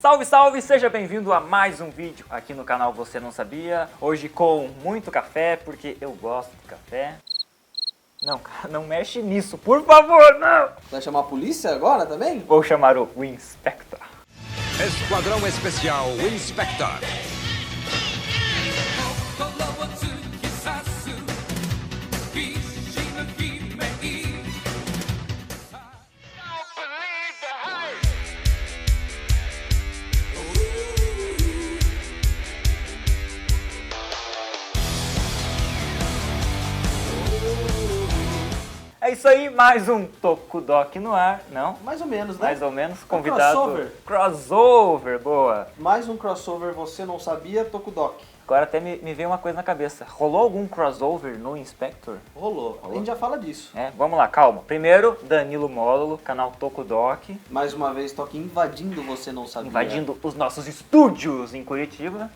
Salve, salve! Seja bem-vindo a mais um vídeo aqui no canal Você Não Sabia. Hoje com muito café, porque eu gosto de café. Não, cara, não mexe nisso, por favor, não! Vai chamar a polícia agora também? Vou chamar o Inspector. Esquadrão Especial Inspector. É isso aí, mais um Tokudok no ar, não? Mais ou menos, né? Mais ou menos, convidado... crossover. Crossover, boa! Mais um crossover, você não sabia, Tokudok. Agora até me veio uma coisa na cabeça. Rolou algum crossover no Inspector? Rolou. A gente já fala disso. É, vamos lá, calma. Primeiro, Danilo Módulo, canal Tokudok, Mais uma vez, tô aqui invadindo Você Não Sabia. invadindo os nossos estúdios em Curitiba.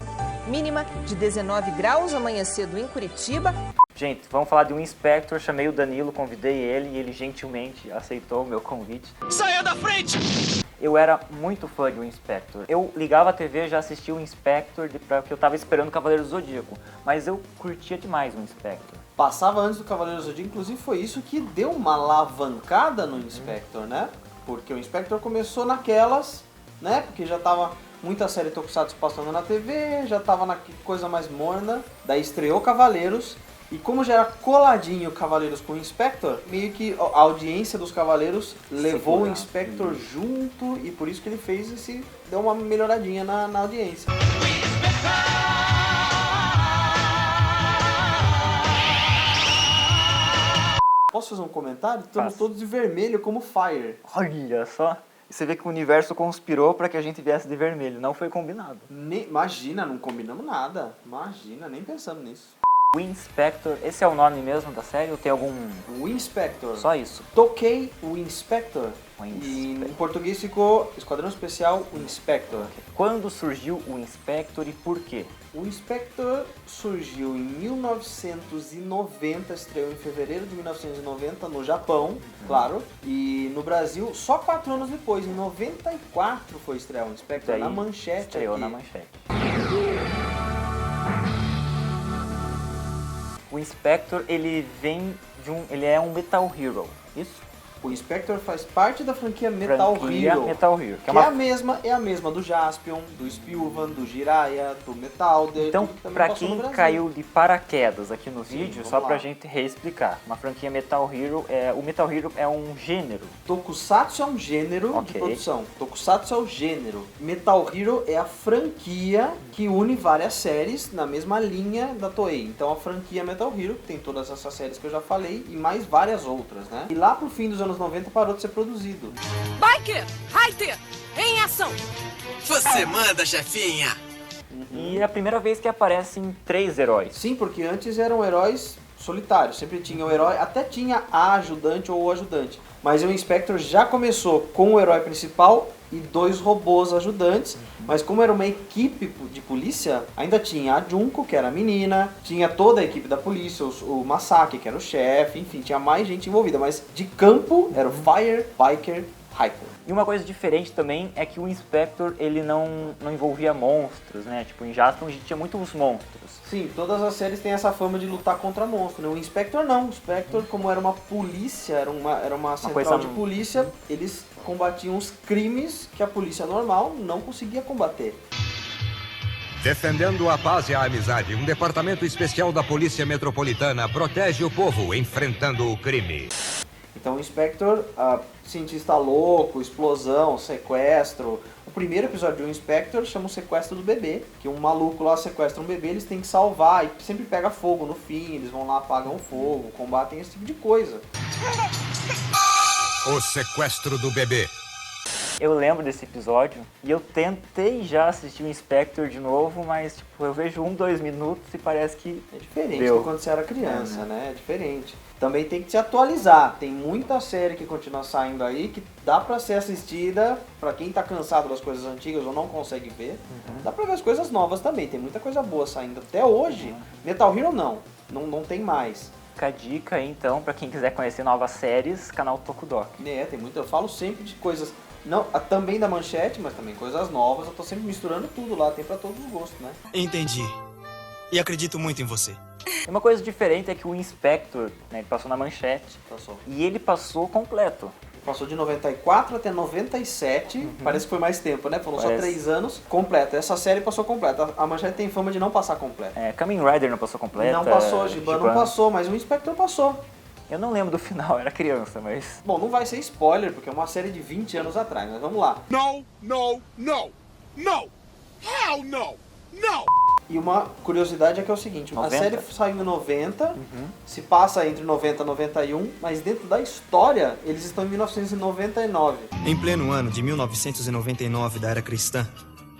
Mínima de 19 graus, amanhã cedo em Curitiba. Gente, vamos falar de um Inspector, chamei o Danilo, convidei ele e ele gentilmente aceitou o meu convite. Saia da frente! Eu era muito fã de um Inspector. Eu ligava a TV e já assistia o Inspector porque eu tava esperando o Cavaleiro do Zodíaco. Mas eu curtia demais o Inspector. Passava antes do Cavaleiro do Zodíaco, inclusive foi isso que deu uma alavancada no Inspector, né? Porque o Inspector começou naquelas, né? Porque já tava muita série Tokusatsu passando na TV, já tava na coisa mais morna. Daí estreou Cavaleiros. E como já era coladinho Cavaleiros com o Inspector, meio que a audiência dos Cavaleiros levou o Inspector junto e por isso que ele fez deu uma melhoradinha na audiência. Posso fazer um comentário? Estamos Faça. todos de vermelho como Fire. Olha só. E você vê que o universo conspirou para que a gente viesse de vermelho. Não foi combinado. Imagina, não combinamos nada. Imagina, nem pensamos nisso. O Inspector, esse é o nome mesmo da série ou tem algum... O Inspector. Só isso? Toquei o Inspector. O E Inspector. em português ficou Esquadrão Especial o Inspector. Quando surgiu o Inspector e por quê? O Inspector surgiu em 1990, estreou em fevereiro de 1990 no Japão, claro. E no Brasil, só 4 anos depois, em 94 foi estrear o Inspector, Daí na Manchete. estreou aqui. na Manchete. O Inspector, ele vem de ele é um Metal Hero, isso? O Inspector faz parte da franquia Metal Franquia Hero. Metal Hero. Que é a mesma do Jaspion, do Spilvan, do Jiraiya, do Metalder. Então, tudo que também pra passou no quem Brasil. caiu de paraquedas aqui no vídeo, vamos só lá. pra gente reexplicar. Uma franquia Metal Hero, o Metal Hero é um gênero. Tokusatsu é um gênero Ok. de produção. Tokusatsu é o gênero. Metal Hero é a franquia que une várias séries na mesma linha da Toei. Então a franquia Metal Hero tem todas essas séries que eu já falei e mais várias outras, né? E lá pro fim dos anos 90 parou de ser produzido. Biker, Reiter, em ação! Você manda, chefinha! E é a primeira vez que aparecem 3 heróis. Sim, porque antes eram heróis solitários. Sempre tinha o herói, até tinha a ajudante ou o ajudante. Mas o Inspector já começou com o herói principal e 2 robôs ajudantes, mas como era uma equipe de polícia, ainda tinha a Junko, que era a menina, tinha toda a equipe da polícia, o Masaki, que era o chefe, enfim, tinha mais gente envolvida, mas de campo era o Fire, Biker, Hiker. E uma coisa diferente também é que o Inspector, ele não envolvia monstros, né? Tipo, em Jaspion a gente tinha muitos monstros. Sim, todas as séries têm essa fama de lutar contra monstros, né? O Inspector não, o Inspector, como era uma polícia, era uma central coisa- de polícia, eles combatiam os crimes que a polícia normal não conseguia combater. Defendendo a paz e a amizade, um departamento especial da Polícia Metropolitana protege o povo enfrentando o crime. Então o Inspector, cientista louco, explosão, sequestro. O primeiro episódio do Inspector chama o sequestro do bebê, que um maluco lá sequestra um bebê, eles têm que salvar e sempre pega fogo no fim, eles vão lá, apagam o fogo, combatem esse tipo de coisa. O sequestro do bebê. Eu lembro desse episódio e eu tentei já assistir o Inspector de novo, mas tipo, eu vejo 2 minutos e parece que É diferente Deu. de quando você era criança, né? É diferente. Também tem que se atualizar. Tem muita série que continua saindo aí que dá pra ser assistida pra quem tá cansado das coisas antigas ou não consegue ver. Dá pra ver as coisas novas também. Tem muita coisa boa saindo até hoje. Metal Hero não tem mais. fica a dica aí então pra quem quiser conhecer novas séries, canal Tokudok. Tem muita. Eu falo sempre de coisas Não, também da Manchete, mas também coisas novas. Eu tô sempre misturando tudo lá, tem pra todos os gostos, né? Entendi. E acredito muito em você. Uma coisa diferente é que o Inspector, né, ele passou na Manchete. Passou. E ele passou completo. Passou de 94 até 97, parece que foi mais tempo, né? Foram só Parece. 3 anos, completa. Essa série passou completa. A Manchete tem fama de não passar completa. Kamen Rider não passou completa. Não passou, Giban não passou, mas o Inspector passou. Eu não lembro do final, eu era criança, mas... Bom, não vai ser spoiler, porque é uma série de 20 anos atrás, mas vamos lá. No, no, no, no, hell no, no! E uma curiosidade é que é o seguinte, 90. a série saiu em 90, se passa entre 90 e 91, mas dentro da história, eles estão em 1999. Em pleno ano de 1999 da era cristã,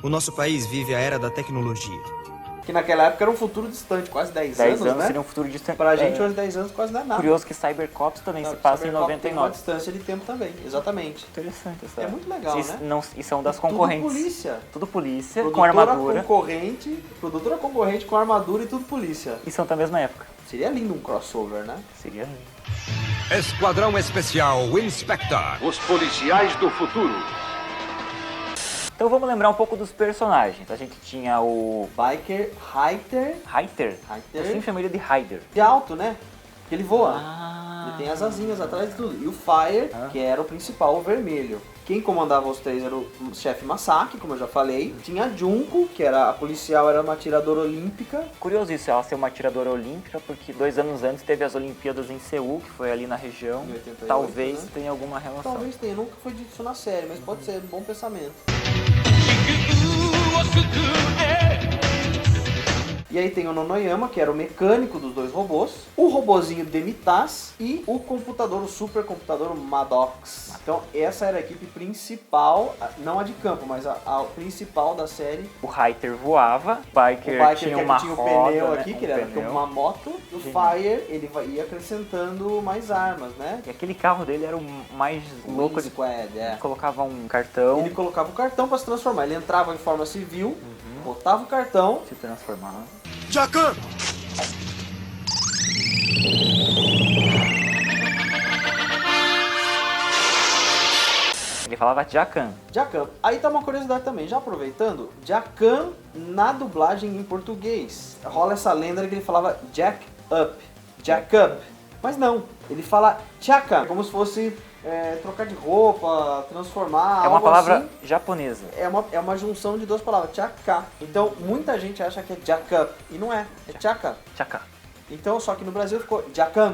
o nosso país vive a era da tecnologia. Que naquela época era um futuro distante, quase 10 10 anos, né? seria um futuro distante. Pra gente hoje 10 anos quase não é nada. Curioso que Cybercops também se passa em Cybercop tem uma 99. distância de tempo também, exatamente. Interessante essa. É muito legal, Isso, né? Não, e são das concorrentes. Tudo polícia. Tudo polícia, com Produtora armadura. produtora concorrente com armadura e tudo polícia. E são da mesma época. Seria lindo um crossover, né? Seria... Esquadrão Especial Inspector. Os policiais do futuro. Então vamos lembrar um pouco dos personagens. A gente tinha o Biker Hyter, Hyter. Eu sempre chamei ele de Hyder. de alto, né? Porque ele voa. Ah. Ele tem as asinhas atrás de tudo. E o Fire, que era o principal, o vermelho. Quem comandava os três era o chefe Masaki, como eu já falei. Tinha a Junko, que era a policial, era uma atiradora olímpica. Curioso isso, ela ser uma atiradora olímpica, porque 2 anos antes teve as Olimpíadas em Seul, que foi ali na região. Em 88, Talvez né? tenha alguma relação. Talvez tenha, nunca foi dito isso na série, mas pode ser um bom pensamento. E aí tem o Nonoyama, que era o mecânico dos dois robôs, o robozinho Demitaz e o computador, o supercomputador Maddox. Então essa era a equipe principal, não a de campo, mas a principal da série. O Hyter voava, o Biker tinha uma tinha o roda, pneu né? aqui, que ele era pneu. uma moto, e o Fire ele ia acrescentando mais armas, né? E aquele carro dele era o mais louco Wing de... Squad, é. Colocava um cartão, Ele colocava o cartão para se transformar, ele entrava em forma civil, botava o cartão, se transformava. Jacan! Ele falava Jacan. Jacan. Aí tá uma curiosidade também, já aproveitando, Jacan na dublagem em português. Rola essa lenda que ele falava Jack Up. Mas não, ele fala Chaka, como se fosse trocar de roupa, transformar, É uma algo palavra assim. japonesa. É uma junção de duas palavras, Chaka. Então muita gente acha que é Jack Up, e não é Chaka. Chaka. Então só que no Brasil ficou Jacan.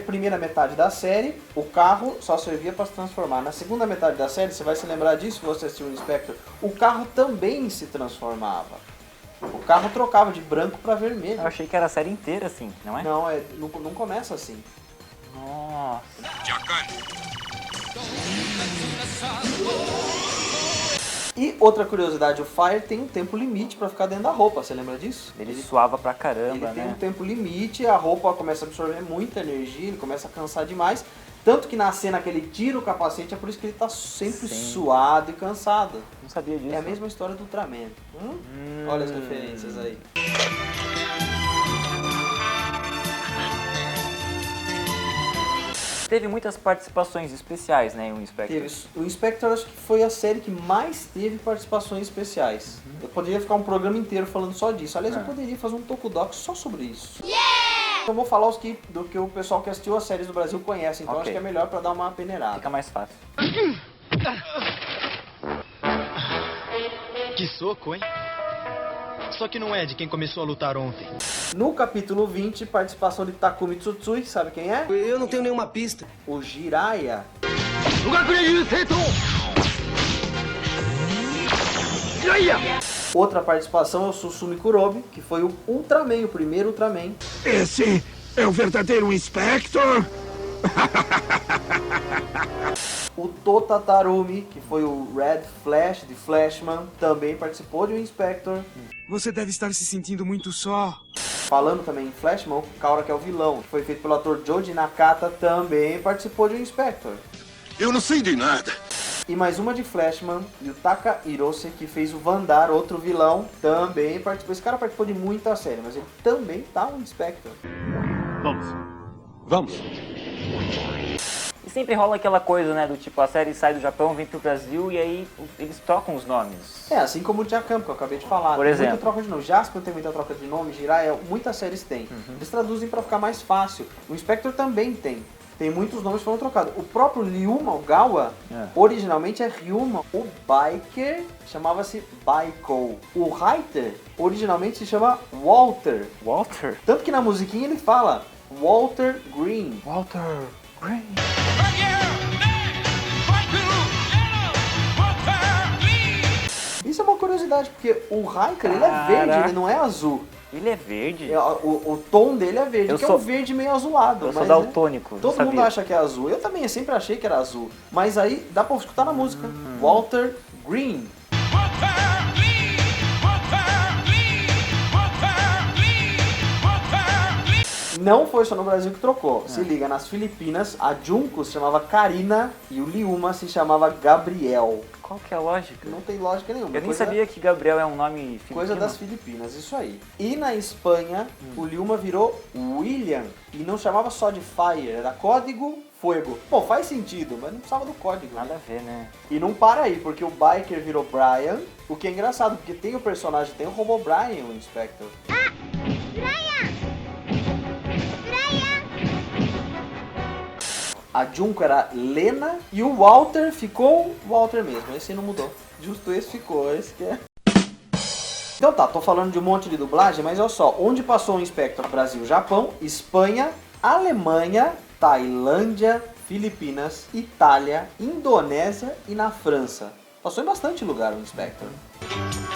Primeira metade da série, o carro só servia para se transformar. Na segunda metade da série, você vai se lembrar disso se você assistiu o Inspector, o carro também se transformava. O carro trocava de branco para vermelho. Eu achei que era a série inteira assim, não é? Não, não começa assim. Nossa. E outra curiosidade, o Fire tem um tempo limite para ficar dentro da roupa, você lembra disso? Ele suava pra caramba, Ele tem um né? tempo limite, a roupa começa a absorver muita energia, ele começa a cansar demais. Tanto que na cena que ele tira o capacete, é por isso que ele tá sempre Sim. suado e cansado. Não sabia disso. É a mesma história do Ultraman. Olha as referências aí. Teve muitas participações especiais, né, o Inspector. O Inspector acho que foi a série que mais teve participações especiais. Eu poderia ficar um programa inteiro falando só disso. Aliás, eu poderia fazer um Tokudoc só sobre isso. Eu vou falar do que o pessoal que assistiu as séries do Brasil conhece, então Ok. acho que é melhor pra dar uma peneirada. Fica mais fácil. Que soco, hein? Só que não é de quem começou a lutar ontem. No capítulo 20, participação de Takumi Tsutsui, sabe quem é? Eu não tenho nenhuma pista. O Jiraiya. Outra participação é o Susumi Kurobe, que foi o Ultraman, o primeiro Ultraman. Esse é o verdadeiro Inspector? O Tota Tarumi, que foi o Red Flash, de Flashman, também participou de um Inspector. Você deve estar se sentindo muito só. Falando também em Flashman, o Kaora, que é o vilão, que foi feito pelo ator Joji Nakata, também participou de um Inspector. Eu não sei de nada. E mais uma de Flashman, Yutaka Hirose, que fez o Vandar, outro vilão, também participou. Esse cara participou de muita série, mas ele também tá um Inspector. Vamos. E sempre rola aquela coisa, né, do tipo, a série sai do Japão, vem pro Brasil e aí eles trocam os nomes. É, assim como o Jacam, que eu acabei de falar. Por Tem exemplo. muita troca de nome. Jaspion tem muita troca de nome, Jiraiya, muitas séries têm. Eles traduzem pra ficar mais fácil. O Inspector também tem. Tem muitos nomes que foram trocados. O próprio Ryuma Ogawa, originalmente é Ryuma. O Biker chamava-se Baiko. O Reiter, originalmente se chama Walter. Walter? Tanto que na musiquinha ele fala Walter Green. Walter Green. Isso é uma curiosidade, porque o Reiter, ele é verde, ele não é azul. Ele é verde? O tom dele é verde, que é um verde meio azulado. Eu sou mas daltônico. todo mundo acha que é azul. Eu também sempre achei que era azul. Mas aí dá pra escutar na música. Walter Green. Não foi só no Brasil que trocou. Se liga, nas Filipinas, a Junko se chamava Karina e o Ryuma se chamava Gabriel. Qual que é a lógica? Não tem lógica nenhuma. Eu nem sabia que Gabriel é um nome filipino. Coisa das Filipinas, isso aí. E na Espanha, o Ryuma virou William. E não chamava só de Fire, era Código Fuego. Pô, faz sentido, mas não precisava do código. Nada a ver, né? E não para aí, porque o Biker virou Brian. O que é engraçado, porque tem o personagem, tem o robô Brian, o Inspector. A Junko era Lena e o Walter ficou Walter mesmo. Esse não mudou. Justo esse ficou, esse que é. Então tá, tô falando de um monte de dublagem, mas olha só. Onde passou o Inspector? Brasil, Japão, Espanha, Alemanha, Tailândia, Filipinas, Itália, Indonésia e na França. Passou em bastante lugar o Inspector.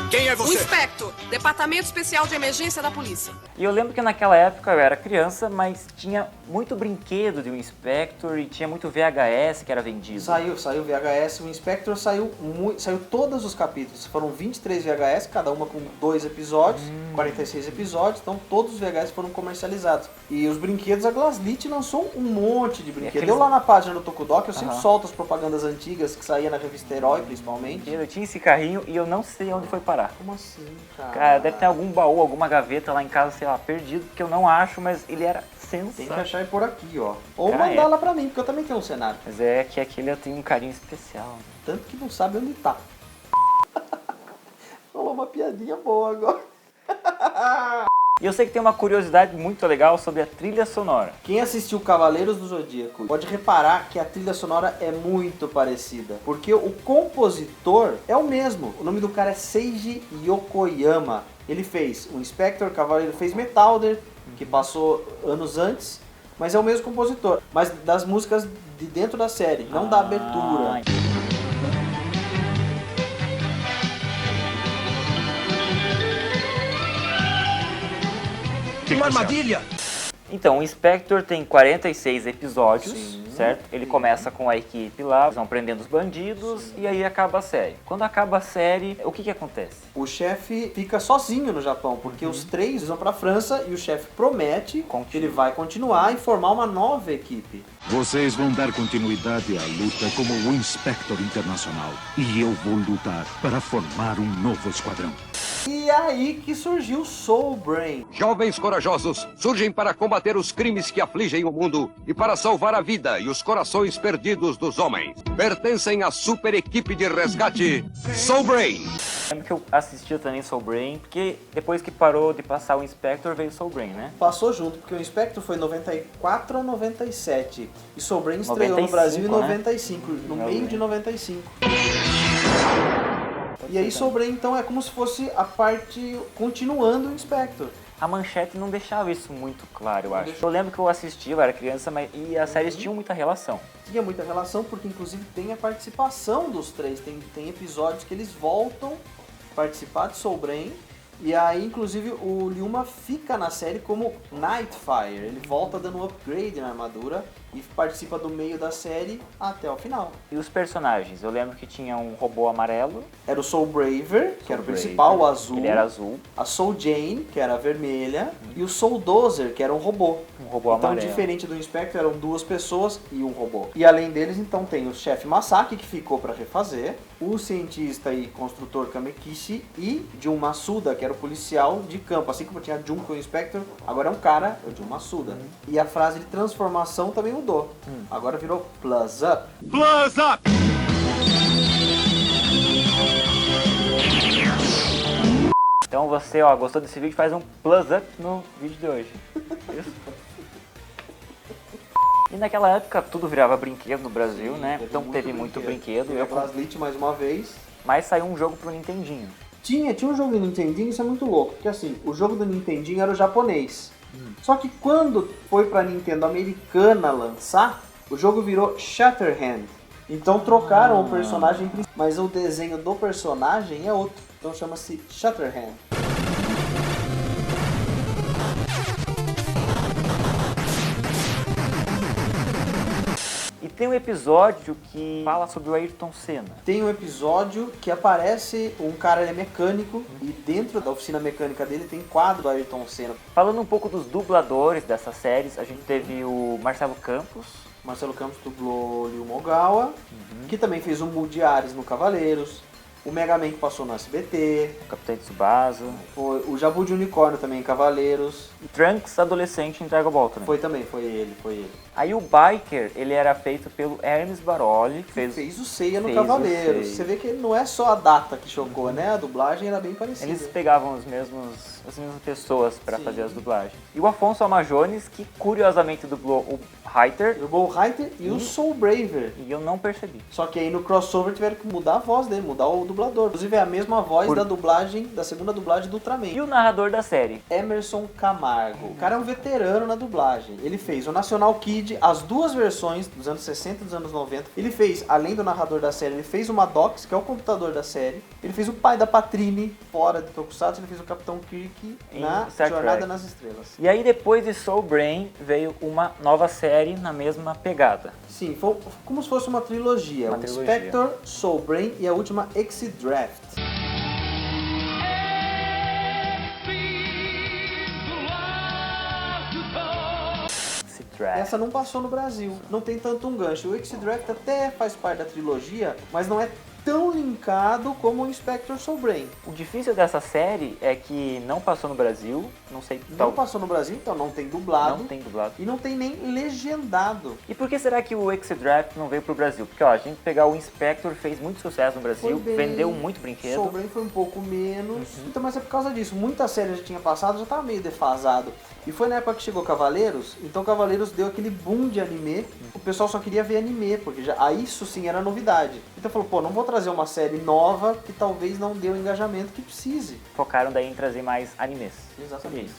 Quem é O você? Inspector, Departamento Especial de Emergência da Polícia. E eu lembro que naquela época eu era criança, mas tinha muito brinquedo de um Inspector e tinha muito VHS que era vendido. Saiu VHS, o Inspector saiu todos os capítulos. Foram 23 VHS, cada uma com 2 episódios, 46 episódios, então todos os VHS foram comercializados. E os brinquedos, a Glaslit lançou um monte de brinquedos. aqueles- Eu lá na página do Tokudok, eu sempre solto as propagandas antigas que saía na revista Herói, principalmente. Eu tinha esse carrinho e eu não sei onde foi parar. Como assim, cara? Cara, deve ter algum baú, alguma gaveta lá em casa, sei lá, perdido, que eu não acho, mas ele era Tem que sensacional. achar e por aqui, ó. Ou Cara, mandar é. lá pra mim, porque eu também tenho um cenário. Mas é que aquele eu tenho um carinho especial. Tanto que não sabe onde tá. Falou uma piadinha boa agora. E eu sei que tem uma curiosidade muito legal sobre a trilha sonora. Quem assistiu Cavaleiros do Zodíaco pode reparar que a trilha sonora é muito parecida, porque o compositor é o mesmo. O nome do cara é Seiji Yokoyama. Ele fez o Inspector Cavaleiro, fez Metalder, que passou anos antes, mas é o mesmo compositor. Mas das músicas de dentro da série, não da abertura. Uma armadilha! Então, o Inspector tem 46 episódios, Sim. certo? Ele começa com a equipe lá, eles vão prendendo os bandidos e aí acaba a série. Quando acaba a série, o que acontece? O chefe fica sozinho no Japão, porque os três vão pra França e o chefe promete que ele vai continuar e formar uma nova equipe. Vocês vão dar continuidade à luta como o Inspector Internacional. E eu vou lutar para formar um novo esquadrão. E aí que surgiu Soul Brain. Jovens corajosos surgem para combater os crimes que afligem o mundo e para salvar a vida e os corações perdidos dos homens. Pertencem à super equipe de resgate Soul Brain. Lembro que eu assistia também Soul Brain, porque depois que parou de passar o Inspector veio Soul Brain, né? Passou junto, porque o Inspector foi 94 a 97. E Soul Brain estreou no 95, Brasil em né? 95, no meio de 95. E aí Soul Brain, então, é como se fosse a parte continuando o Inspector. A Manchete não deixava isso muito claro, eu acho. Eu lembro que eu assisti, eu era criança, mas e as séries tinham muita relação. Tinha muita relação, porque inclusive tem a participação dos três. Tem episódios que eles voltam a participar de Soul Brain. E aí, inclusive, o Ryuma fica na série como Nightfire. Ele volta dando um upgrade na armadura e participa do meio da série até o final. E os personagens? Eu lembro que tinha um robô amarelo. Era o Soul Braver, que era o Braver, principal, o azul. Ele era azul. A Soul Jane, que era a vermelha. E o Soul Dozer, que era um robô. Um robô Então, amarelo. diferente do Inspector, eram 2 pessoas e um robô. E além deles, então, tem o chefe Masaki, que ficou para refazer, o cientista e construtor Kamekishi e Jun Masuda, que era o policial de campo. Assim como tinha Jun com o Inspector, agora é um cara, é o Jun Masuda. E a frase de transformação também mudou. mudou. Agora virou Plus Up. Plus up! Então você, ó, gostou desse vídeo, faz um plus up no vídeo de hoje. Isso. E naquela época tudo virava brinquedo no Brasil, né? Então teve muito brinquedo. Teve a Blazlit mais uma vez. Mas saiu um jogo pro Nintendinho. Tinha um jogo do Nintendinho, isso é muito louco, porque assim, o jogo do Nintendinho era o japonês. Só que quando foi pra Nintendo americana lançar, o jogo virou Shatterhand. Então trocaram o personagem principal, mas o desenho do personagem é outro. Então chama-se Shatterhand. E tem um episódio que fala sobre o Ayrton Senna. Tem um episódio que aparece um cara, ele é mecânico, e dentro da oficina mecânica dele tem quadro do Ayrton Senna. Falando um pouco dos dubladores dessas séries, a gente teve o Marcelo Campos. Marcelo Campos dublou Liu Mogawa, que também fez o Mudi Ares no Cavaleiros. O Mega Man que passou no SBT. O Capitão Tsubasa. Foi o Jabu de Unicórnio também em Cavaleiros. E Trunks adolescente em Dragon Ball também. Foi ele. Aí o Biker, ele era feito pelo Hermes Baroli, que Fez o Seiya no fez o Cavaleiros. Seiya. Você vê que não é só a data que chocou, né? A dublagem era bem parecida. Eles pegavam as mesmas pessoas para fazer as dublagens. E o Afonso Amajones, que curiosamente dublou o Hyter. Dublou o Hyter e o Soul Braver. E eu não percebi. Só que aí no crossover tiveram que mudar a voz dele, mudar o dublador. Inclusive é a mesma voz da dublagem, da segunda dublagem do Ultraman. E o narrador da série? Emerson Camargo. O cara é um veterano na dublagem. Ele fez o National Kid, as duas versões dos anos 60 e dos anos 90. Ele fez, além do narrador da série, ele fez o Maddox, que é o computador da série. Ele fez o pai da Patrine, fora de Tokusatsu. Ele fez o Capitão Kirk na Star Jornada Trek. nas Estrelas. E aí depois de Soul Brain veio uma nova série na mesma pegada. Sim, foi como se fosse uma trilogia. Uma o trilogia. Spectre, Soul Brain e a última X-Draft. Essa não passou no Brasil, não tem tanto um gancho. O X-Draft até faz parte da trilogia, mas não é tão linkado como o Inspector Soul Brain. O difícil dessa série é que não passou no Brasil, não sei... Não passou no Brasil, então não tem dublado. Não tem dublado. E não tem nem legendado. E por que será que o X-Draft não veio pro Brasil? Porque ó, a gente pegar o Inspector fez muito sucesso no Brasil, vendeu muito brinquedo. Soul Brain foi um pouco menos. Então, mas é por causa disso. Muita série já tinha passado, já tava meio defasado. E foi na época que chegou Cavaleiros, então Cavaleiros deu aquele boom de anime. O pessoal só queria ver anime, porque isso sim era novidade. Então falou, pô, não vou trazer uma série nova que talvez não dê o engajamento que precise. Focaram daí em trazer mais animes. Exatamente.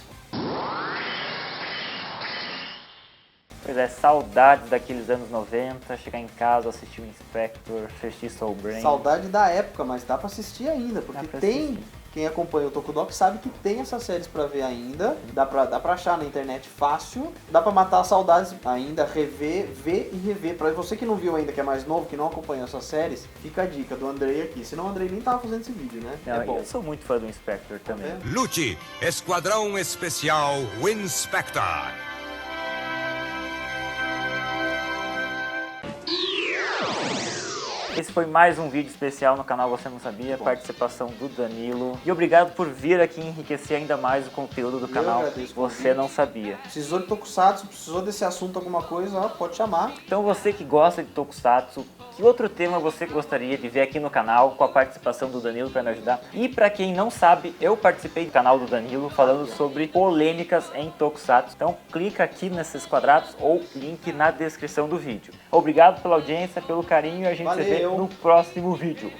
Pois é, saudades daqueles anos 90, chegar em casa, assistir o Inspector, assistir Soul Brain. Saudade da época, mas dá pra assistir ainda, porque Dá pra tem... assistir. Quem acompanha o Tokudok sabe que tem essas séries pra ver ainda. Dá pra achar na internet fácil. Dá pra matar as saudades ainda, rever, ver e rever. Pra você que não viu ainda, que é mais novo, que não acompanhou essas séries, fica a dica do Andrei aqui. Senão o Andrei nem tava fazendo esse vídeo, né? Não, é bom. eu sou muito fã do Inspector também. vendo? Lute, Esquadrão Especial Winspector. Esse foi mais um vídeo especial no canal Você Não Sabia, participação do Danilo. E obrigado por vir aqui enriquecer ainda mais o conteúdo do canal agradeço o Você convite. Não Sabia. Precisou de Tokusatsu, precisou desse assunto, alguma coisa, ó, pode chamar. Então você que gosta de Tokusatsu, que outro tema você gostaria de ver aqui no canal com a participação do Danilo para me ajudar? E para quem não sabe, eu participei do canal do Danilo falando sobre polêmicas em Tokusatsu. Então clica aqui nesses quadrados ou link na descrição do vídeo. Obrigado pela audiência, pelo carinho e a gente se vê Valeu. no próximo vídeo.